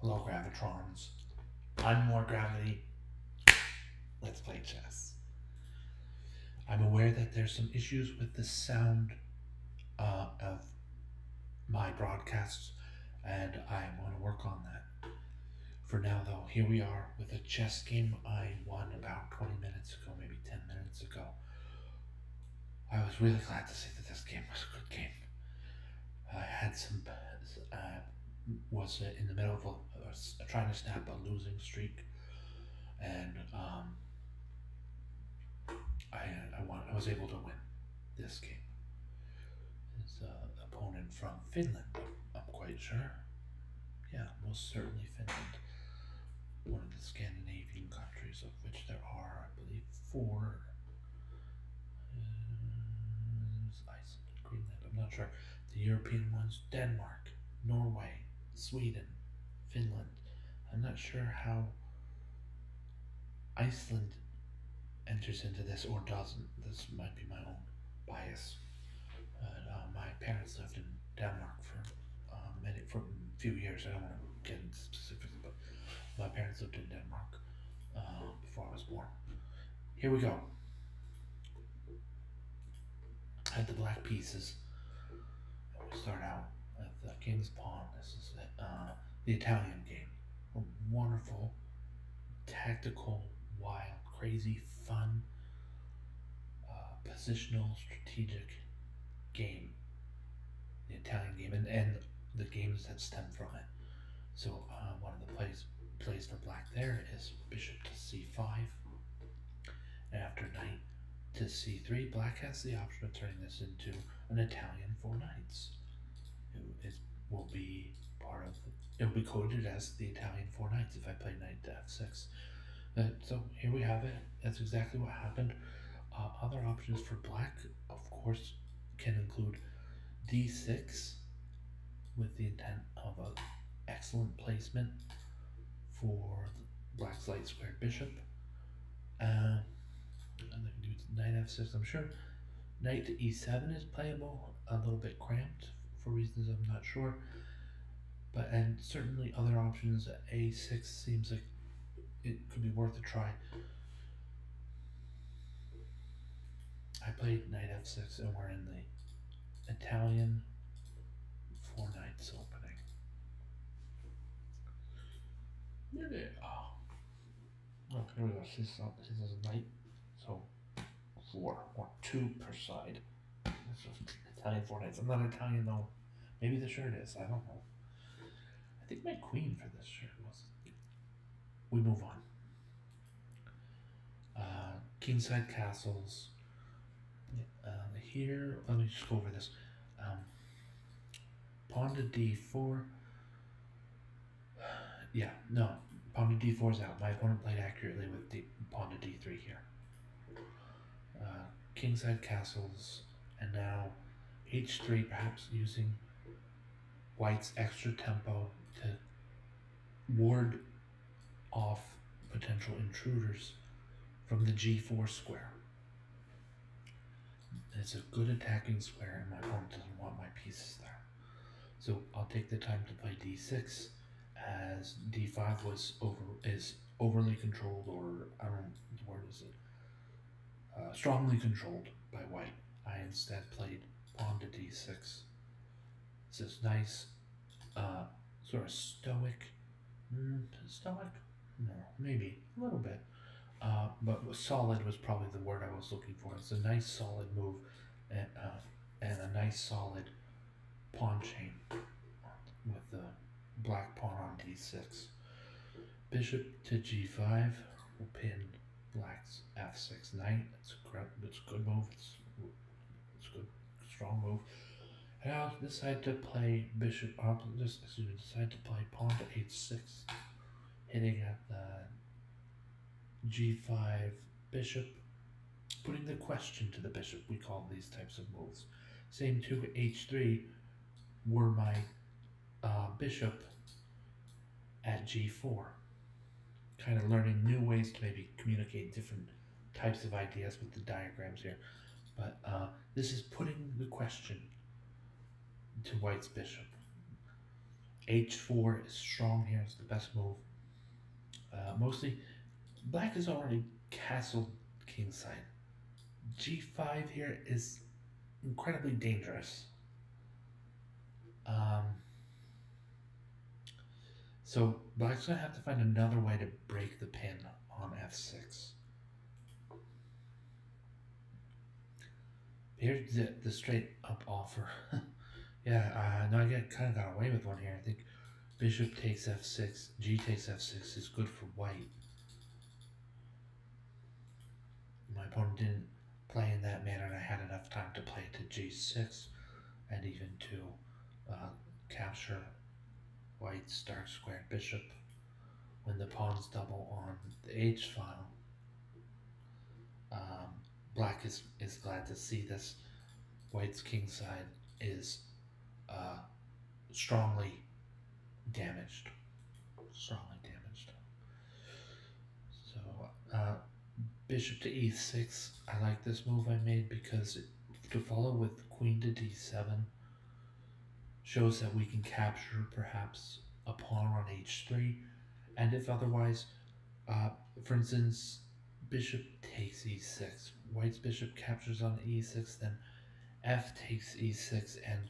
Hello, Gravitrons. I'm more gravity. Let's play chess. I'm aware that there's some issues with the sound of my broadcasts, and I'm going to work on that. For now, though, here we are with a chess game I won about 20 minutes ago, maybe 10 minutes ago. I was really glad to see that this game was a good game. I had some. Was in the middle of trying to snap a losing streak, and I was able to win this game. His opponent from Finland, I'm quite sure. Yeah, most certainly Finland. One of the Scandinavian countries, of which there are, I believe, four. Iceland, Greenland, I'm not sure. The European ones: Denmark, Norway, Sweden, Finland. I'm not sure how Iceland enters into this or doesn't. This might be my own bias. My parents lived in Denmark for a few years. I don't want to get into specifics, but my parents lived in Denmark before I was born. Here we go. At the black pieces, we start out at the king's pawn. This is the Italian game. A wonderful, tactical, wild, crazy, fun, positional, strategic game. The Italian game, and the games that stem from it. So one of the plays for black there is bishop to c5. And after knight to c3, black has the option of turning this into an Italian four knights. It will be part of it will be coded as the Italian four knights if I play knight to f6. So here we have it. That's exactly what happened. Other options for black, of course, can include d6 with the intent of an excellent placement for black's light squared bishop. And they can do knight f6, I'm sure. Knight to e7 is playable, a little bit cramped for reasons I'm not sure. And certainly other options, a6 seems like it could be worth a try. I played knight f6 and we're in the Italian four knights opening. Oh, here we go. This is a knight, so 4 or 2 per side. This is Italian four knights. I'm not Italian though. Maybe the shirt is. I don't know. I think my queen for this shirt was. We move on. Kingside castles. Here, let me just go over this. Pawn to d4. Yeah, no. Pawn to d4 is out. My opponent played accurately with pawn to d3 here. Kingside castles, and now h3, perhaps using white's extra tempo to ward off potential intruders from the g4 square. It's a good attacking square, and my opponent doesn't want my pieces there. So I'll take the time to play d6, as d5 is overly controlled, or I don't know the word is it, strongly controlled by white. I instead played pawn to d6. This is nice, sort of stoic. Stoic? No, maybe a little bit. But solid was probably the word I was looking for. It's a nice solid move, and a nice solid pawn chain with the black pawn on d6. Bishop to g5 will pin black's f6 knight. It's a good move. It's good, strong move. And I'll decide to play decide to play pawn to h6, hitting at the g5 bishop, putting the question to the bishop. We call these types of moves. Same to h3, were my bishop at g4. Kind of learning new ways to maybe communicate different types of ideas with the diagrams here. But this is putting the question to white's bishop. H4 is strong here. It's the best move. Mostly, black is already castled kingside. G5 here is incredibly dangerous. Um, so black's gonna have to find another way to break the pin on f6. Here's the straight up offer. Yeah, no, I kind of got away with one here. I think bishop takes f6, g takes f6 is good for white. My opponent didn't play in that manner, and I had enough time to play to g6 and even to capture white's dark squared bishop when the pawns double on the h file. Black is glad to see this. White's kingside is uh, strongly damaged. Strongly damaged. So, bishop to e6. I like this move I made because to follow with queen to d7 shows that we can capture perhaps a pawn on h3, and if otherwise, for instance, bishop takes e6, white's bishop captures on e6, then f takes e6, and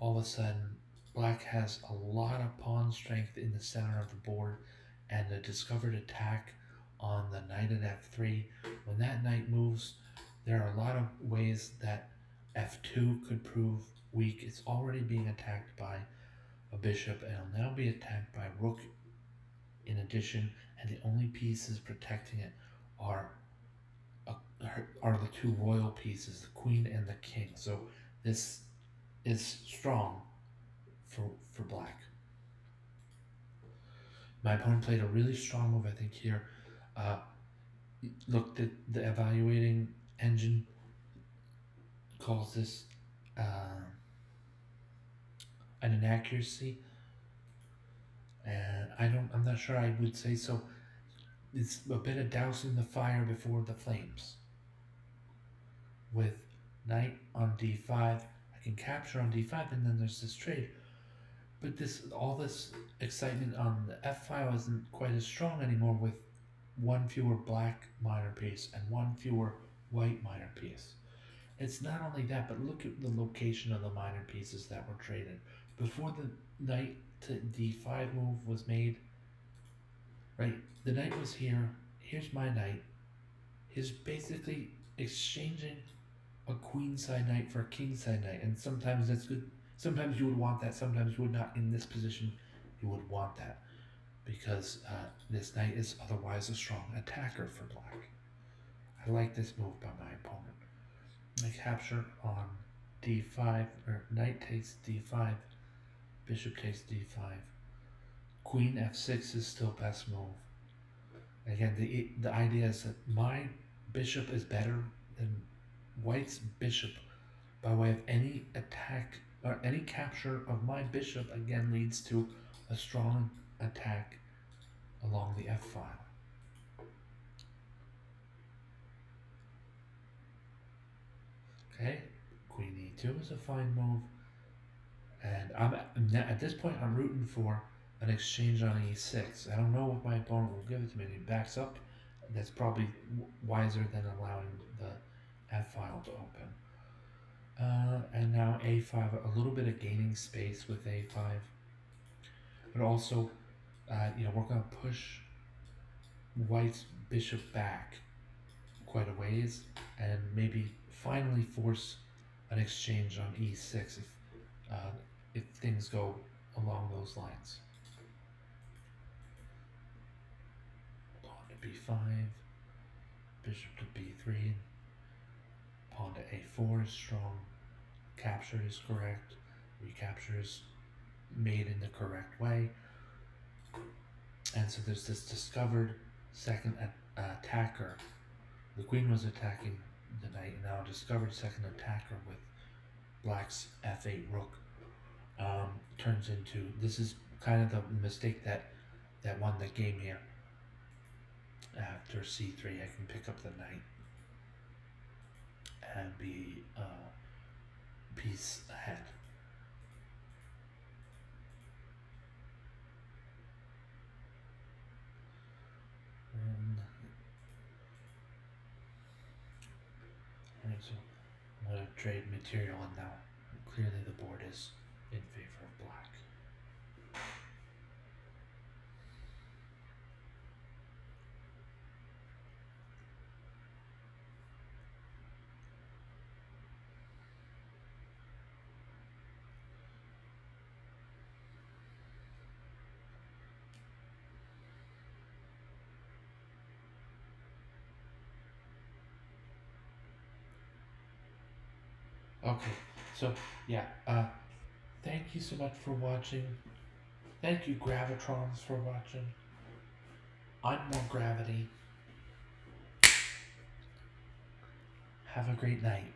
all of a sudden black has a lot of pawn strength in the center of the board and a discovered attack on the knight at f3. When that knight moves, there are a lot of ways that f2 could prove weak. It's already being attacked by a bishop, and it'll now be attacked by rook in addition, and the only pieces protecting it are the two royal pieces, the queen and the king. So this is strong for black. My opponent played a really strong move, I think, here. Looked at the evaluating engine, calls this an inaccuracy, and I'm not sure I would say so. It's a bit of dousing the fire before the flames. With knight on d5, I can capture on d5, and then there's this trade. But all this excitement on the f file isn't quite as strong anymore, with one fewer black minor piece and one fewer white minor piece. It's not only that, but look at the location of the minor pieces that were traded. Before the knight to d5 move was made, right, the knight was here, here's my knight. He's basically exchanging a queenside knight for a kingside knight, and sometimes that's good. Sometimes you would want that, sometimes you would not. In this position, you would want that, because this knight is otherwise a strong attacker for black. I like this move by my opponent. I capture on d5, or knight takes d5, bishop takes d5, queen f6 is still best move. Again, the idea is that my bishop is better than white's bishop by way of any attack, or any capture of my bishop again leads to a strong attack along the f file. Okay, queen e2 is a fine move, and at this point I'm rooting for an exchange on e6. I don't know if my opponent will give it to me. He backs up. That's probably wiser than allowing the f file to open. And now a5, a little bit of gaining space with a5, but also, we're going to push white's bishop back quite a ways, and maybe finally force an exchange on e6 if things go along those lines. Pawn to b5, bishop to b3, pawn to a4 is strong, capture is correct, recapture is made in the correct way, and so there's this discovered second attacker. The queen was attacking the knight, and now a discovered second attacker with black's f8 rook turns into, this is kind of the mistake that won the game here. After c3, I can pick up the knight and be piece ahead. so I'm gonna trade material, and now clearly the board is in favor of black. Okay, so yeah, thank you so much for watching. Thank you, Gravitrons, for watching. I'm More Gravity. Have a great night.